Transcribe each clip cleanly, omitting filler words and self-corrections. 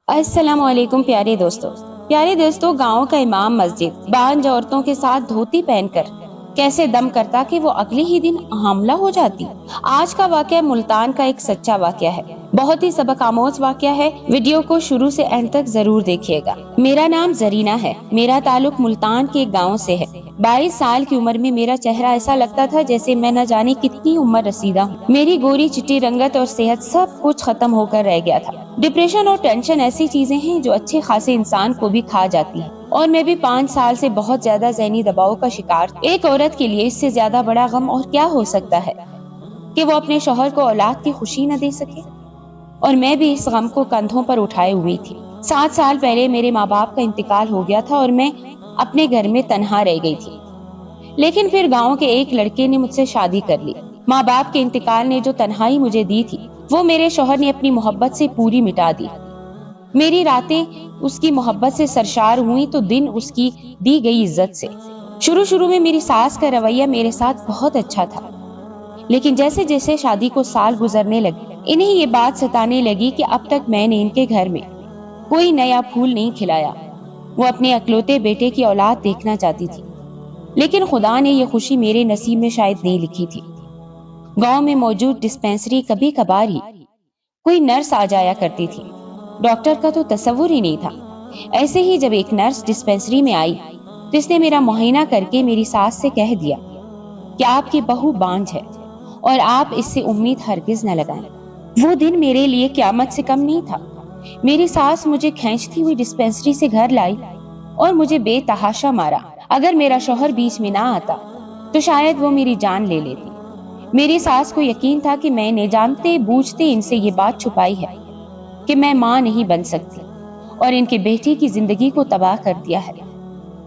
السلام علیکم پیارے دوستوں، گاؤں کا امام مسجد بانج عورتوں کے ساتھ دھوتی پہن کر کیسے دم کرتا کہ وہ اگلے ہی دن حاملہ ہو جاتی۔ آج کا واقعہ ملتان کا ایک سچا واقعہ ہے، بہت ہی سبق آموز واقعہ ہے۔ ویڈیو کو شروع سے اینڈ تک ضرور دیکھیے گا۔ میرا نام زرینہ ہے، میرا تعلق ملتان کے ایک گاؤں سے ہے۔ 22 سال کی عمر میں میرا چہرہ ایسا لگتا تھا جیسے میں نہ جانے کتنی عمر رسیدہ ہوں۔ میری گوری چٹی رنگت اور صحت سب کچھ ختم ہو کر رہ گیا تھا۔ ڈپریشن اور ٹینشن ایسی چیزیں ہیں جو اچھے خاصے انسان کو بھی کھا جاتی ہیں، اور میں بھی 5 سال سے بہت زیادہ ذہنی دباؤ کا شکار تھی۔ ایک عورت کے لیے اس سے زیادہ بڑا غم اور کیا ہو سکتا ہے کہ وہ اپنے شوہر کو اولاد کی خوشی نہ دے سکے، اور میں بھی اس غم کو کندھوں پر اٹھائے ہوئی تھی۔ 7 سال پہلے میرے ماں باپ کا انتقال ہو گیا تھا اور میں اپنے گھر میں تنہا رہ گئی تھی، لیکن پھر گاؤں کے ایک لڑکے نے مجھ سے شادی کر لی۔ ماں باپ کے انتقال نے جو تنہائی مجھے دی تھی، وہ میرے شوہر نے اپنی محبت سے پوری مٹا دی۔ میری راتیں اس کی محبت سے سرشار ہوئیں تو دن اس کی دی گئی عزت سے۔ شروع میں میری ساس کا رویہ میرے ساتھ بہت اچھا تھا، لیکن جیسے جیسے شادی کو سال گزرنے لگے، انہیں یہ بات ستانے لگی کہ اب تک میں نے ان کے گھر میں کوئی نیا پھول نہیں کھلایا۔ وہ اپنے اکلوتے بیٹے کی اولاد دیکھنا چاہتی تھی، لیکن خدا نے یہ خوشی میرے نصیب میں شاید نہیں لکھی تھی۔ گاؤں میں موجود ڈسپینسری کبھی کبھار ہی کوئی نرس آ جایا کرتی تھی، ڈاکٹر کا تو تصور ہی نہیں تھا۔ ایسے ہی جب ایک نرس ڈسپینسری میں آئی تو اس نے میرا معائنہ کر کے میری ساس سے کہہ دیا کہ آپ کی بہو بانجھ ہے اور آپ اس سے امید ہرگز نہ لگائیں۔ وہ دن میرے لیے قیامت سے کم نہیں تھا۔ میری ساس مجھے کھینچتی ہوئی ڈسپینسری سے گھر لائی اور مجھے بے تحاشا مارا۔ اگر میرا شوہر بیچ میں نہ آتا تو شاید وہ میری جان لے لیتی۔ میری ساس کو یقین تھا کہ میں نے جانتے بوجھتے ان سے یہ بات چھپائی ہے کہ میں ماں نہیں بن سکتی، اور ان کے بیٹی کی زندگی کو تباہ کر دیا ہے۔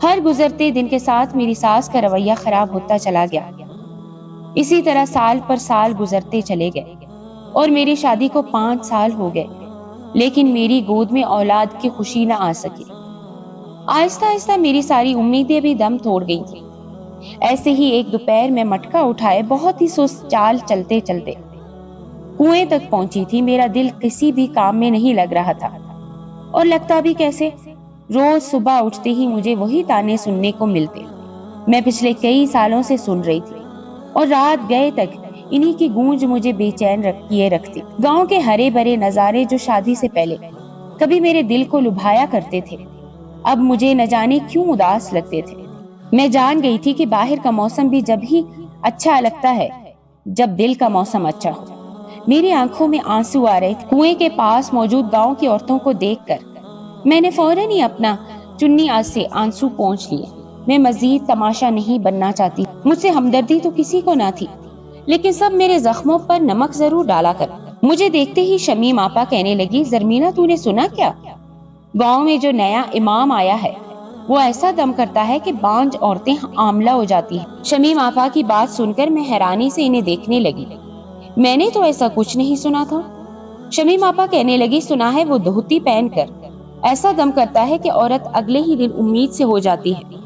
ہر گزرتے دن کے ساتھ میری ساس کا رویہ خراب ہوتا چلا گیا۔ اسی طرح سال پر سال گزرتے چلے گئے اور میری شادی کو 5 سال ہو گئے، لیکن میری گود میں اولاد کی خوشی نہ آ سکی۔ آہستہ آہستہ میری ساری امیدیں بھی دم توڑ گئی تھی۔ ایسے ہی ایک دوپہر میں مٹکا اٹھائے بہت ہی سست چال چلتے چلتے کنویں تک پہنچی تھی۔ میرا دل کسی بھی کام میں نہیں لگ رہا تھا، اور لگتا بھی کیسے؟ روز صبح اٹھتے ہی مجھے وہی تانے سننے کو ملتے، میں پچھلے کئی سالوں سے سن رہی تھی، اور رات گئے تک انہی کی گونج مجھے بے چین کیے رکھتی۔ گاؤں کے ہرے بھرے نظارے جو شادی سے پہلے کبھی میرے دل کو لبھایا کرتے تھے، اب مجھے نہ جانے کیوں اداس لگتے تھے۔ میں جان گئی تھی کہ باہر کا موسم بھی جب ہی اچھا لگتا ہے جب دل کا موسم اچھا ہو۔ میری آنکھوں میں آنسو آ رہے تھے۔ کنویں کے پاس موجود گاؤں کی عورتوں کو دیکھ کر میں نے فوراً ہی اپنا چنی سے آنسو پونچھ لیے۔ میں مزید تماشا نہیں بننا چاہتی، مجھ سے ہمدردی تو کسی کو نہ تھی، لیکن سب میرے زخموں پر نمک ضرور ڈالا کر۔ مجھے دیکھتے ہی شمیم آپا کہنے لگی، زرمینہ تو نے سنا کیا؟ گاؤں میں جو نیا امام آیا ہے وہ ایسا دم کرتا ہے کہ بانجھ عورتیں حاملہ ہو جاتی ہیں۔ شمیم آپا کی بات سن کر میں حیرانی سے انہیں دیکھنے لگی۔ میں نے تو ایسا کچھ نہیں سنا تھا۔ شمیم آپا کہنے لگی، سنا ہے وہ دھوتی پہن کر ایسا دم کرتا ہے کہ عورت اگلے ہی دن امید سے ہو جاتی ہے۔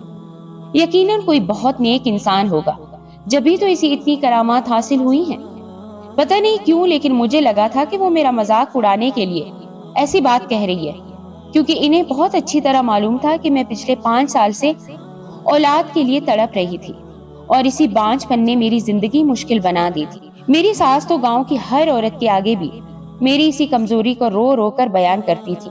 یقیناً کوئی بہت نیک انسان ہوگا، جبھی تو اسے اتنی کرامات حاصل ہوئی ہیں۔ پتہ نہیں کیوں، لیکن مجھے لگا تھا کہ وہ میرا مذاق اڑانے کے لیے ایسی بات کہہ رہی ہے، کیونکہ انہیں بہت اچھی طرح معلوم تھا کہ میں پچھلے 5 سال سے اولاد کے لیے تڑپ رہی تھی، اور اسی بانجھ پن نے میری زندگی مشکل بنا دی تھی۔ میری ساس تو گاؤں کی ہر عورت کے آگے بھی میری اسی کمزوری کو رو رو کر بیان کرتی تھی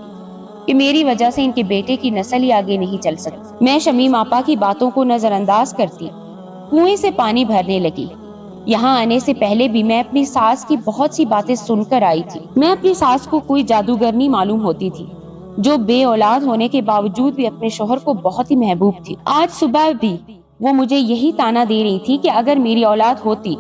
کہ میری وجہ سے ان کے بیٹے کی نسل ہی آگے نہیں چل سکتی۔ میں شمیم آپا کی باتوں کو نظر انداز کرتی کنویں سے پانی بھرنے لگی۔ یہاں آنے سے پہلے بھی میں اپنی ساس کی بہت سی باتیں سن کر آئی تھی۔ میں اپنی ساس کو کوئی جادوگرنی معلوم ہوتی تھی، جو بے اولاد ہونے کے باوجود بھی اپنے شوہر کو بہت ہی محبوب تھی۔ آج صبح بھی وہ مجھے یہی تانا دے رہی تھی کہ اگر میری اولاد ہوتی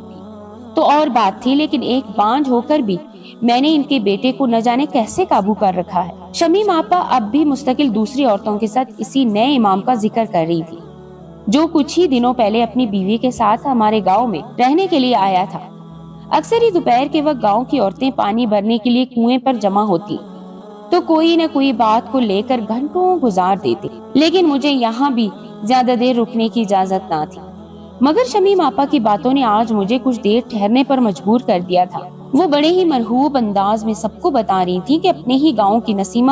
تو اور بات تھی، لیکن ایک بانجھ ہو کر بھی میں نے ان کے بیٹے کو نہ جانے کیسے قابو کر رکھا ہے۔ شمیم آپا اب بھی مستقل دوسری عورتوں کے ساتھ اسی نئے امام کا ذکر کر رہی تھی، جو کچھ ہی دنوں پہلے اپنی بیوی کے ساتھ ہمارے گاؤں میں رہنے کے لیے آیا تھا۔ اکثر ہی دوپہر کے وقت گاؤں کی عورتیں پانی بھرنے کے لیے کنویں پر جمع ہوتی تو کوئی نہ کوئی بات کو لے کر گھنٹوں گزار دیتے، لیکن مجھے یہاں بھی زیادہ دیر رکنے کی اجازت نہ تھی۔ مگر شمیم آپا کی باتوں نے آج مجھے کچھ دیر ٹھہرنے پر مجبور کر دیا تھا۔ وہ بڑے ہی مرحوب انداز میں سب کو بتا رہی تھی کہ اپنے ہی گاؤں کی نسیمہ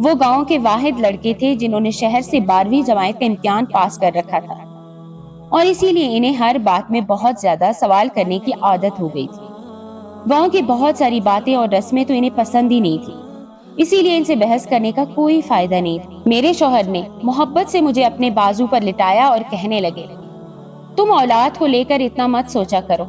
وہ گاؤں کے واحد لڑکے تھے جنہوں نے شہر سے 12ویں جماعت کا امتحان پاس کر رکھا تھا، اور اسی لیے انہیں ہر بات میں بہت زیادہ سوال کرنے کی عادت ہو گئی تھی۔ گاؤں کی بہت ساری باتیں اور رسمیں تو انہیں پسند ہی نہیں تھی، اسی لیے ان سے بحث کرنے کا کوئی فائدہ نہیں تھا۔ میرے شوہر نے محبت سے مجھے اپنے بازو پر لٹایا اور کہنے لگے، تم اولاد کو لے کر اتنا مت سوچا کرو،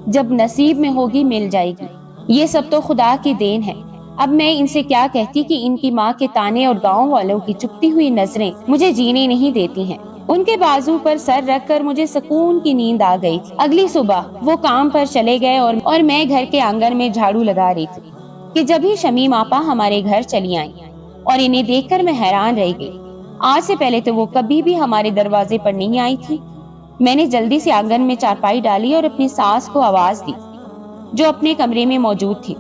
جب نصیب میں ہوگی مل جائے گی، یہ سب تو خدا کی دین ہے۔ اب میں ان سے کیا کہتی کہ ان کی ماں کے تانے اور گاؤں والوں کی چپتی ہوئی نظریں مجھے جینے نہیں دیتی ہیں۔ ان کے بازو پر سر رکھ کر مجھے سکون کی نیند آ گئی تھی۔ اگلی صبح وہ کام پر چلے گئے اور میں گھر کے آنگن میں جھاڑو لگا رہی تھی کہ جب ہی شمیم آپا ہمارے گھر چلی آئیں، اور انہیں دیکھ کر میں حیران رہ گئی۔ آج سے پہلے تو وہ کبھی بھی ہمارے دروازے پر نہیں آئی تھی۔ میں نے جلدی سے آنگن میں چارپائی ڈالی اور اپنی ساس کو آواز دی، جو اپنے کمرے میں موجود تھی۔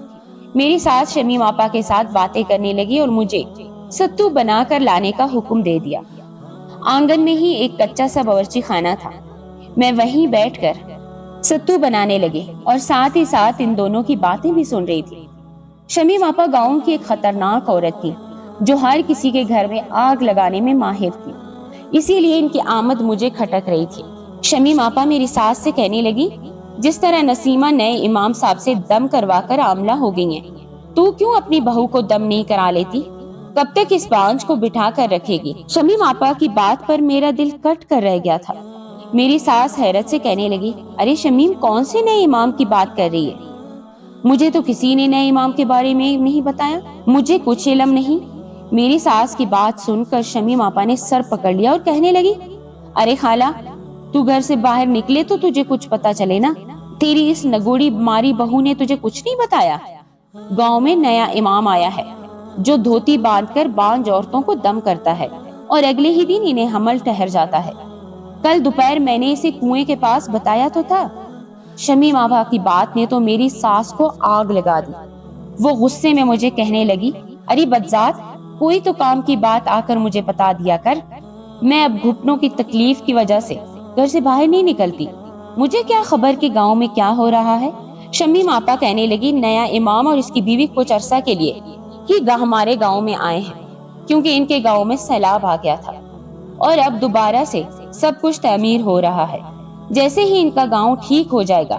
میری ساس شمیم آپا کے ساتھ باتیں کرنے لگی اور مجھے ستو بنا کر لانے کا حکم دے دیا۔ آنگن میں ہی ایک کچا سا باورچی خانہ تھا، میں وہیں بیٹھ کر ستو بنانے لگی اور ساتھ ہی ساتھ ان دونوں کی باتیں بھی سن رہی تھی۔ شمیم آپا گاؤں کی ایک خطرناک عورت تھی، جو ہر کسی کے گھر میں آگ لگانے میں ماہر تھی، اسی لیے ان کی آمد مجھے کھٹک رہی تھی۔ شمیم آپا میری ساس سے کہنے لگی، جس طرح نسیمہ نئے امام صاحب سے دم کروا کر عاملہ ہو گئی ہیں، تو کیوں اپنی بہو کو دم نہیں کرا لیتی؟ کب تک اس بانجھ کو بٹھا کر رکھے گی؟ شمیم آپا کی بات پر میرا دل کٹ کر رہ گیا تھا۔ میری ساس حیرت سے کہنے لگی، ارے شمیم، کون سے نئے امام کی بات کر رہی ہے؟ مجھے تو کسی نے نئے امام کے بارے میں نہیں بتایا، مجھے کچھ علم نہیں۔ میری ساس کی بات سن کر شمیم آپا نے سر پکڑ لیا اور کہنے لگی، ارے خالہ، تو گھر سے باہر نکلے تو تجھے کچھ پتا چلے نا، تیری اس نگوڑی ماری بہو نے تجھے کچھ نہیں بتایا؟ گاؤں میں نیا امام آیا ہے جو دھوتی باندھ کر بانجھ عورتوں کو دم کرتا ہے اور اگلے ہی دن انہیں حمل ٹھہر جاتا ہے۔ کل دوپہر میں نے اسے کنویں کے پاس بتایا تو تھا۔ شمیم آپا کی بات نے تو میری ساس کو آگ لگا دی۔ وہ غصے میں مجھے کہنے لگی، ارے بدذات، کوئی تو کام کی بات آ کر مجھے بتا دیا کر، میں اب گھٹنوں کی تکلیف کی وجہ سے گھر سے باہر نہیں نکلتی، مجھے کیا خبر کہ گاؤں میں کیا ہو رہا ہے۔ شمیم آپا کہنے لگی، نیا امام اور اس کی بیوی کچھ عرصہ کے لیے ہی ہمارے گاؤں میں آئے ہیں، کیونکہ ان کے گاؤں میں سیلاب آ گیا تھا اور اب دوبارہ سے سب کچھ تعمیر ہو رہا ہے۔ جیسے ہی ان کا گاؤں ٹھیک ہو جائے گا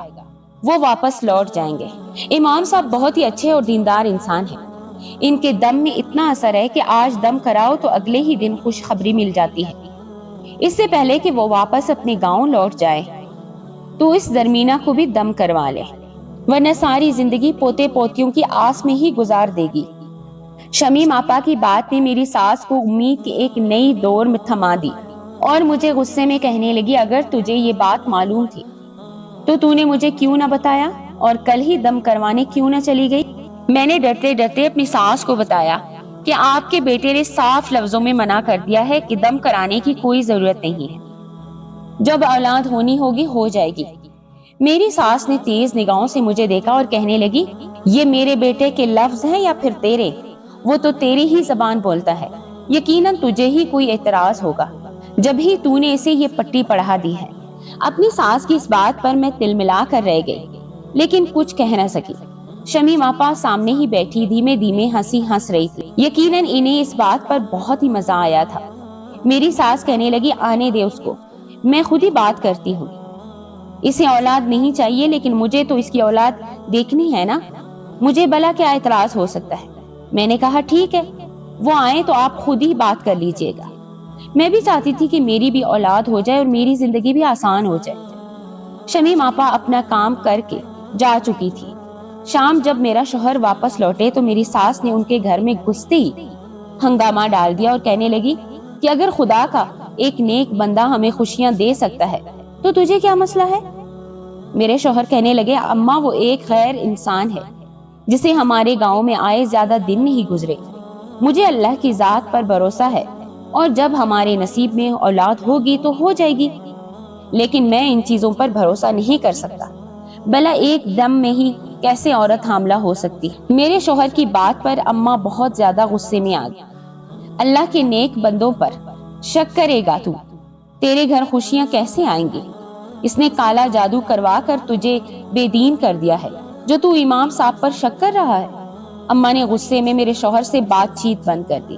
وہ واپس لوٹ جائیں گے۔ امام صاحب بہت ہی اچھے اور دیندار انسان ہیں، ان کے دم میں اتنا اثر ہے کہ آج دم کراؤ تو اگلے ہی دن خوشخبری مل جاتی ہے۔ اس سے پہلے کہ وہ واپس اپنے گاؤں لوٹ جائے تو اس زرمینہ کو بھی دم کروا لے، ورنہ ساری زندگی پوتے پوتیوں کی آس میں ہی گزار دے گی۔ شمیم آپا کی بات نے میری ساس کو امید کی ایک نئی دور میں تھما دی اور مجھے غصے میں کہنے لگی، اگر تجھے یہ بات معلوم تھی تو نے مجھے کیوں نہ بتایا اور کل ہی دم کروانے کیوں نہ چلی گئی؟ میں نے ڈرتے ڈرتے اپنی ساس کو بتایا کہ آپ کے بیٹے نے صاف لفظوں میں منع کر دیا ہے کہ دم کرانے کی کوئی ضرورت نہیں ہے، جب اولاد ہونی ہوگی ہو جائے گی۔ میری ساس نے تیز نگاہوں سے مجھے دیکھا اور کہنے لگی، یہ میرے بیٹے کے لفظ ہیں یا پھر تیرے؟ وہ تو تیری ہی زبان بولتا ہے، یقیناً تجھے ہی کوئی اعتراض ہوگا جب ہی تو نے اسے یہ پٹی پڑھا دی ہے۔ اپنی ساس کی اس بات پر میں تل ملا کر رہ گئی، لیکن کچھ کہہ نہ سکی۔ شمیم آپا سامنے ہی بیٹھی دھیمے دھیمے ہنسی ہنس رہی تھی، یقیناً انہیں اس بات پر بہت ہی مزہ آیا تھا۔ میری ساس کہنے لگی، آنے دے اس کو، میں خود ہی بات کرتی ہوں، اسے اولاد نہیں چاہیے لیکن مجھے تو اس کی اولاد دیکھنی ہے نا، مجھے بھلا کیا اعتراض ہو سکتا ہے۔ میں نے کہا، ٹھیک ہے، وہ آئیں تو آپ خود ہی بات کر لیجئے گا۔ میں بھی چاہتی تھی کہ میری بھی اولاد ہو جائے اور میری زندگی بھی آسان ہو جائے۔ شمیم آپا اپنا کام کر کے جا چکی تھی۔ شام جب میرا شوہر واپس لوٹے تو میری ساس نے ان کے گھر میں گھستے ہی ہنگامہ ڈال دیا اور کہنے لگی کہ اگر خدا کا ایک نیک بندہ ہمیں خوشیاں دے سکتا ہے تو تجھے کیا مسئلہ ہے؟ میرے شوہر کہنے لگے، اماں، وہ ایک غیر انسان ہے جسے ہمارے گاؤں میں آئے زیادہ دن نہیں گزرے۔ مجھے اللہ کی ذات پر بھروسہ ہے اور جب ہمارے نصیب میں اولاد ہوگی تو ہو جائے گی، لیکن میں ان چیزوں پر بھروسہ نہیں کر سکتا، بھلا ایک دم میں ہی کیسے عورت حاملہ ہو سکتی؟ میرے شوہر کی بات پر اماں بہت زیادہ غصے میں آ گئی۔ اللہ کے نیک بندوں پر شک کرے گا تو؟ تیرے گھر خوشیاں کیسے آئیں گی؟ اس نے کالا جادو کروا کر تجھے بے دین کر دیا ہے جو تو امام صاحب پر شک کر رہا ہے۔ اماں نے غصے میں میرے شوہر سے بات چیت بند کر دی۔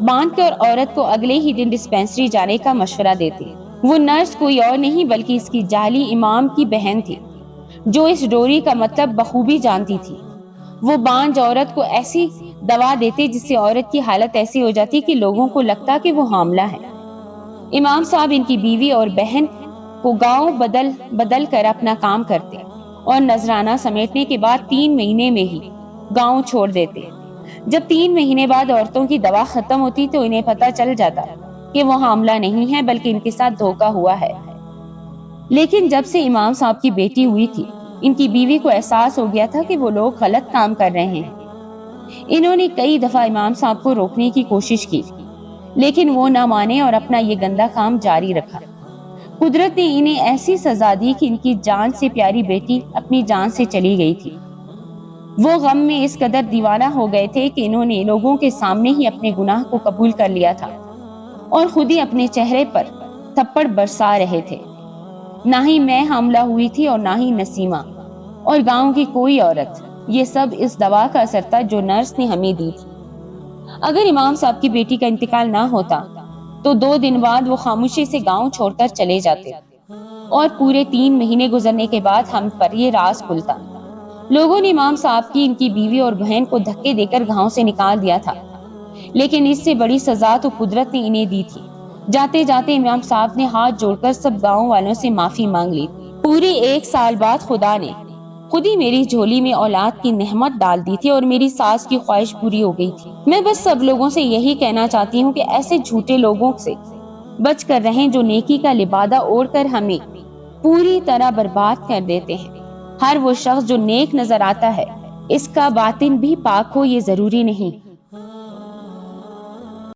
باندھ کر عورت کو اگلے ہی دن ڈسپینسری جانے کا مشورہ دیتے۔ وہ نرس کوئی اور نہیں بلکہ اس کی جعلی امام کی بہن تھی، جو اس ڈوری کا مطلب بخوبی جانتی تھی۔ وہ بانجھ عورت کو ایسی دوا دیتے جس سے عورت کی حالت ایسی ہو جاتی کہ لوگوں کو لگتا کہ وہ حاملہ ہے۔ امام صاحب ان کی بیوی اور بہن کو گاؤں بدل بدل کر اپنا کام کرتے اور نذرانہ سمیٹنے کے بعد 3 مہینے میں ہی گاؤں چھوڑ دیتے۔ جب 3 مہینے بعد عورتوں کی دوا ختم ہوتی تو انہیں پتہ چل جاتا کہ وہ حاملہ نہیں ہے بلکہ ان کے ساتھ دھوکا ہوا ہے۔ لیکن جب سے امام صاحب کی بیٹی ہوئی تھی، ان کی بیوی کو احساس ہو گیا تھا کہ وہ لوگ غلط کام کر رہے ہیں۔ انہوں نے کئی دفعہ امام صاحب کو روکنے کی کوشش کی، لیکن وہ نہ مانے اور اپنا یہ گندا کام جاری رکھا۔ قدرت نے انہیں ایسی سزا دی کہ ان کی جان سے پیاری بیٹی اپنی جان سے چلی گئی تھی۔ وہ غم میں اس قدر دیوانہ ہو گئے تھے کہ انہوں نے لوگوں کے سامنے ہی اپنے گناہ کو قبول کر لیا تھا اور خود ہی اپنے چہرے پر تھپڑ برسا رہے تھے۔ نہ ہی میں حاملہ ہوئی تھی اور نہ ہی نسیمہ اور گاؤں کی کوئی عورت۔ یہ سب اس دوا کا اثر تھا جو نرس نے ہمیں دی تھی۔ اگر امام صاحب کی بیٹی کا انتقال نہ ہوتا تو 2 دن بعد وہ خاموشی سے گاؤں چھوڑ کر چلے جاتے اور پورے 3 مہینے گزرنے کے بعد ہم پر یہ راز کھلتا۔ لوگوں نے امام صاحب کی، ان کی بیوی اور بہن کو دھکے دے کر گاؤں سے نکال دیا تھا، لیکن اس سے بڑی سزا تو قدرت نے انہیں دی تھی۔ جاتے جاتے امام صاحب نے ہاتھ جوڑ کر سب گاؤں والوں سے معافی مانگ لی۔ پورے 1 سال بعد خدا نے خود ہی میری جھولی میں اولاد کی نعمت ڈال دی تھی اور میری ساس کی خواہش پوری ہو گئی تھی۔ میں بس سب لوگوں سے یہی کہنا چاہتی ہوں کہ ایسے جھوٹے لوگوں سے بچ کر رہیں جو نیکی کا لبادہ اوڑھ کر ہمیں پوری طرح برباد کر دیتے ہیں۔ ہر وہ شخص جو نیک نظر آتا ہے، اس کا باطن بھی پاک ہو یہ ضروری نہیں۔